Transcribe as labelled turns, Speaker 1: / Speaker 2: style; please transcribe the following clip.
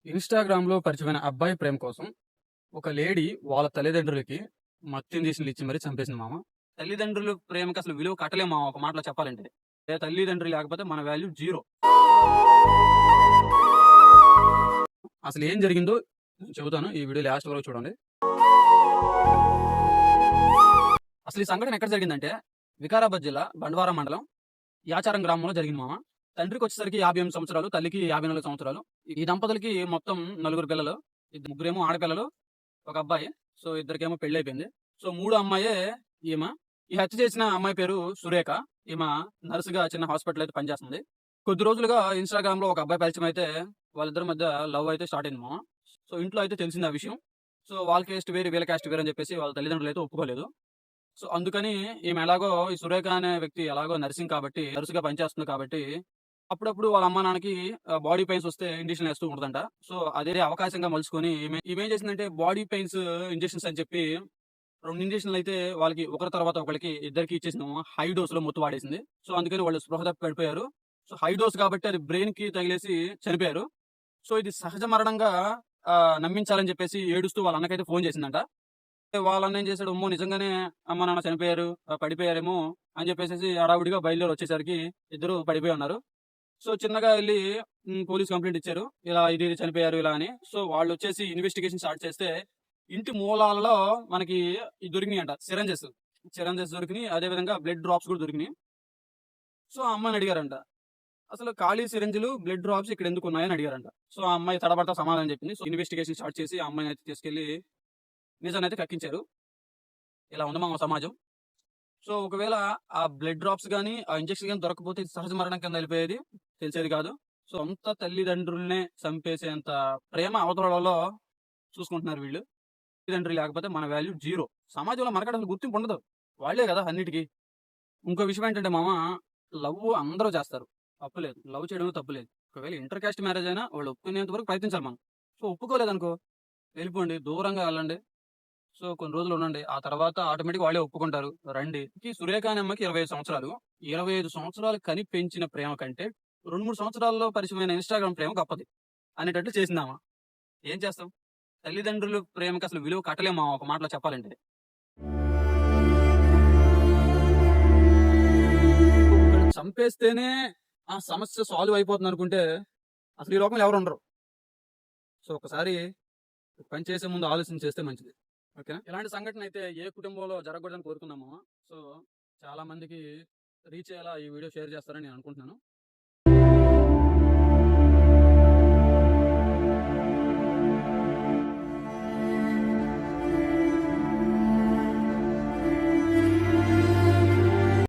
Speaker 1: ఇన్‌స్టాగ్రామ్‌లో పరిచయమైన అబ్బాయి ప్రేమ కోసం ఒక లేడీ వాళ్ళ తల్లిదండ్రులకి మత్తు ఇంజెక్షన్‌లు ఇచ్చి మరీ చంపేసింది మామ. తల్లిదండ్రుల ప్రేమకి అసలు విలువ కట్టలేం మామ ఒక మాటలో చెప్పాలంటే. తల్లిదండ్రులు లేకపోతే మన వాల్యూ జీరో. అసలు ఏం జరిగిందో నేను చెబుతాను. ఈ వీడియో లాస్ట్ వరకు చూడండి. అసలు ఈ సంఘటన ఎక్కడ జరిగిందంటే వికారాబాద్ జిల్లా బండ్వారం మండలం యాచారం గ్రామంలో జరిగింది మామ. తండ్రికి వచ్చేసరికి 58 సంవత్సరాలు, తల్లికి 54 సంవత్సరాలు. ఈ దంపతులకి మొత్తం నలుగురు పిల్లలు. ముగ్గురేమో ఆడపిల్లలు, ఒక అబ్బాయి. సో ఇద్దరికేమో పెళ్ళైపోయింది. సో మూడో అమ్మాయే ఈమె. ఈ హత్య చేసిన అమ్మాయి పేరు సురేఖ. ఈమె నర్సుగా చిన్న హాస్పిటల్ అయితే పనిచేస్తుంది. కొద్ది రోజులుగా ఇన్‌స్టాగ్రామ్‌లో ఒక అబ్బాయి పరిచయం అయితే వాళ్ళిద్దరి మధ్య లవ్ అయితే స్టార్ట్ అయింది మామ. సో ఇంట్లో అయితే తెలిసింది ఆ విషయం. సో వాళ్ళ క్యాస్ట్ వేరు, వీళ్ళ క్యాస్ట్ వేరు అని చెప్పేసి వాళ్ళ తల్లిదండ్రులు అయితే ఒప్పుకోలేదు. సో అందుకని ఈమె ఎలాగో ఈ సురేఖ అనే వ్యక్తి ఎలాగో నర్సింగ్ కాబట్టి, నర్సుగా పనిచేస్తుంది కాబట్టి అప్పుడప్పుడు వాళ్ళ అమ్మా నాన్నకి బాడీ పెయిన్స్ వస్తే ఇంజెక్షన్‌లు ఏస్తూ ఉంటదంట. సో అదే అవకాశంగా మలుచుకొని ఈమేం చేసిందంటే బాడీ పెయిన్స్ ఇంజెక్షన్స్ అని చెప్పి 2 ఇంజెక్షన్‌లు అయితే వాళ్ళకి ఒకరి తర్వాత ఒకళ్ళకి ఇద్దరికీ ఇచ్చేసిందేమో. హై డోస్‌లో మొత్తం వాడేసింది. సో అందుకని వాళ్ళు స్పృహ తప్పి పడిపోయారు. సో హై డోస్ కాబట్టి అది బ్రెయిన్‌కి తగిలేసి చనిపోయారు. సో ఇది సహజ మరణంగా నమ్మించాలని చెప్పేసి ఏడుస్తూ వాళ్ళ అన్నకైతే ఫోన్ చేసిందంట. వాళ్ళ అన్న ఏం చేసాడు, అమ్మో! నిజంగానే అమ్మ నాన్న చనిపోయారు, పడిపోయారేమో అని చెప్పేసేసి హడావుడిగా బయలుదేరి వచ్చేసరికి ఇద్దరు పడిపోయి ఉన్నారు. సో చిన్నగా ఎళ్లి పోలీస్ కంప్లెయింట్ ఇచ్చారు. ఇలా ఇది చనిపోయారు ఇలా అని. సో వాళ్ళొచ్చేసి ఇన్వెస్టిగేషన్ స్టార్ట్ చేస్తే ఇంటి మూలాలలో మనకి ఇయి దొరికినాయంట. సిరంజెస్ దొరికినియి. అదే విధంగా బ్లడ్ డ్రాప్స్ కూడా దొరికినియి. సో ఆ అమ్మాయిని అడిగారంట. అసలు ఖాళీ సిరంజిలు, బ్లడ్ డ్రాప్స్ ఇక్కడ ఎందుకున్నాయని అడిగారంట. సో ఆ అమ్మాయి తడబడతా సమాధానం చెప్పింది. సో ఇన్వెస్టిగేషన్ స్టార్ట్ చేసి ఆ అమ్మాయినైతే తీసుకెళ్లి నిజాన్నైతే కక్కించారు. ఇలా ఉంది మా సమాజం. సో ఒకవేళ ఆ బ్లడ్ డ్రాప్స్ గాని, ఆ ఇంజెక్షన్ గాని దొరకకపోతే ఇది సహజ మరణం కింద ఎళ్ళిపోయేది. తెలిసేది కాదు. సొంత తల్లిదండ్రులనే చంపేసేంత ప్రేమ అవతలోళ్ళలో చూసుకుంటున్నారు వీళ్ళు. తల్లిదండ్రులు లేకపోతే మన వాల్యూ జీరో. సమాజంలో మనకంటూ అసలు గుర్తింపు ఉండదు. వాళ్ళే కదా అన్నిటికి. ఇంకో విషయం ఏంటంటే మామ, లవ్ అందరూ చేస్తారు. తప్పు లేదు. లవ్ చేయడంలో తప్పు లేదు. ఒకవేళ ఇంటర్ కాస్ట్ మ్యారేజ్ అయినా వాళ్ళు ఒప్పుకునేంత వరకు ప్రయత్నించాలి మనం. సో ఒప్పుకోలేదనుకో వెళ్ళిపోండి. దూరంగా వెళ్ళండి. సో కొన్ని రోజులు ఉండండి. ఆ తర్వాత ఆటోమేటిక్‌గా వాళ్ళే ఒప్పుకుంటారు. రండి. ఈ సురేఖ అనే అమ్మకి 25 సంవత్సరాలు. 25 సంవత్సరాలు కని పెంచిన ప్రేమ కంటే 2, 3 సంవత్సరాల్లో పరిచయమైన ఇన్‌స్టాగ్రామ్ ప్రేమ గొప్పది అనేటట్లు చేసిందామ. ఏం చేస్తాం? తల్లిదండ్రుల ప్రేమకి అసలు విలువ కట్టలేం మామ ఒక మాటలో చెప్పాలంటే. ఒకళ్ళని చంపేస్తేనే ఆ సమస్య సాల్వ్ అయిపోతుందనుకుంటే అసలు ఈ లోకంలో ఎవరు ఉండరు. సో ఒకసారి పని చేసే ముందు ఆలోచన చేస్తే మంచిది. ఓకేనా? ఇలాంటి సంఘటన అయితే ఏ కుటుంబంలో జరగకూడదని కోరుకున్నాము. సో చాలా మందికి రీచ్ అయ్యేలా ఈ వీడియో షేర్ చేస్తారని నేను అనుకుంటున్నాను.